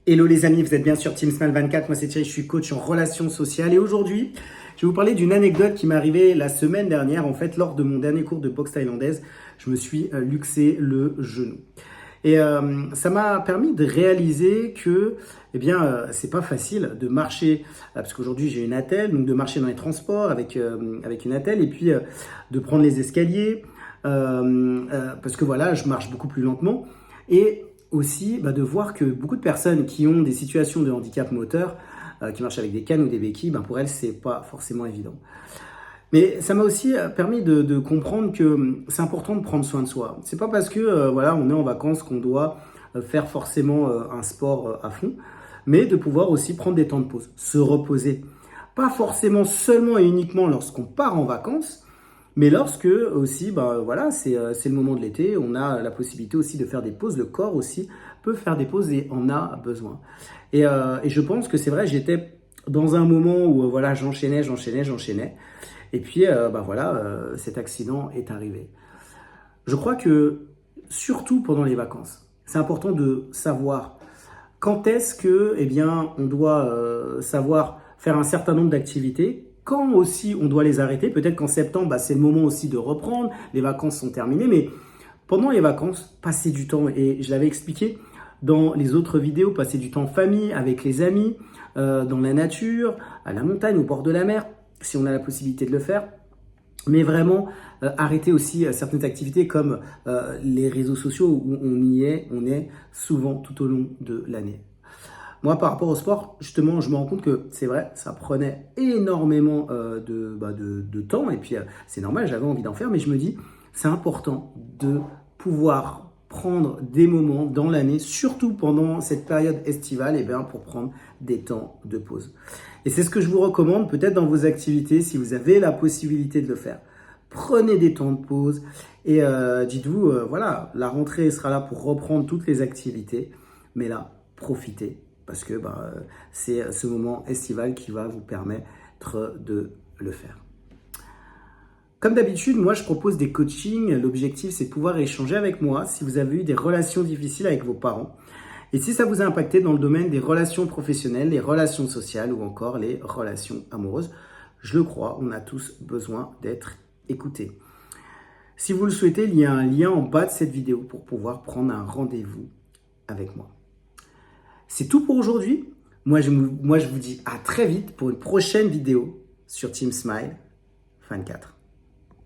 Hello les amis, vous êtes bien sur Team Smile 24, moi c'est Thierry, je suis coach en relations sociales et aujourd'hui, je vais vous parler d'une anecdote qui m'est arrivée la semaine dernière. En fait, lors de mon dernier cours de boxe thaïlandaise, je me suis luxé le genou. Et ça m'a permis de réaliser que, c'est pas facile de marcher, parce qu'aujourd'hui j'ai une attelle, donc de marcher dans les transports avec une attelle et puis de prendre les escaliers, parce que voilà, je marche beaucoup plus lentement et aussi de voir que beaucoup de personnes qui ont des situations de handicap moteur, qui marchent avec des cannes ou des béquilles, pour elles c'est pas forcément évident. Mais ça m'a aussi permis de comprendre que c'est important de prendre soin de soi. C'est pas parce que on est en vacances qu'on doit faire forcément un sport à fond, mais de pouvoir aussi prendre des temps de pause, se reposer. Pas forcément seulement et uniquement lorsqu'on part en vacances, mais lorsque aussi, c'est le moment de l'été, on a la possibilité aussi de faire des pauses. Le corps aussi peut faire des pauses et en a besoin. Et je pense que c'est vrai, j'étais dans un moment où j'enchaînais. Et puis, cet accident est arrivé. Je crois que, surtout pendant les vacances, c'est important de savoir quand est-ce que, on doit savoir faire un certain nombre d'activités, quand aussi on doit les arrêter. Peut-être qu'en septembre, c'est le moment aussi de reprendre, les vacances sont terminées, mais pendant les vacances, passer du temps, et je l'avais expliqué dans les autres vidéos, passer du temps en famille, avec les amis, dans la nature, à la montagne, au bord de la mer, si on a la possibilité de le faire. Mais vraiment, arrêter aussi certaines activités comme les réseaux sociaux où on est souvent tout au long de l'année. Moi, par rapport au sport, justement, je me rends compte que c'est vrai, ça prenait énormément de temps. Et puis, c'est normal, j'avais envie d'en faire, mais je me dis, c'est important de pouvoir prendre des moments dans l'année, surtout pendant cette période estivale, pour prendre des temps de pause. Et c'est ce que je vous recommande, peut-être dans vos activités, si vous avez la possibilité de le faire. Prenez des temps de pause et dites-vous, la rentrée sera là pour reprendre toutes les activités, mais là, profitez. Parce que c'est ce moment estival qui va vous permettre de le faire. Comme d'habitude, moi je propose des coachings. L'objectif c'est de pouvoir échanger avec moi si vous avez eu des relations difficiles avec vos parents. Et si ça vous a impacté dans le domaine des relations professionnelles, les relations sociales ou encore les relations amoureuses. Je le crois, on a tous besoin d'être écoutés. Si vous le souhaitez, il y a un lien en bas de cette vidéo pour pouvoir prendre un rendez-vous avec moi. C'est tout pour aujourd'hui. Moi, je vous dis à très vite pour une prochaine vidéo sur Team Smile 24.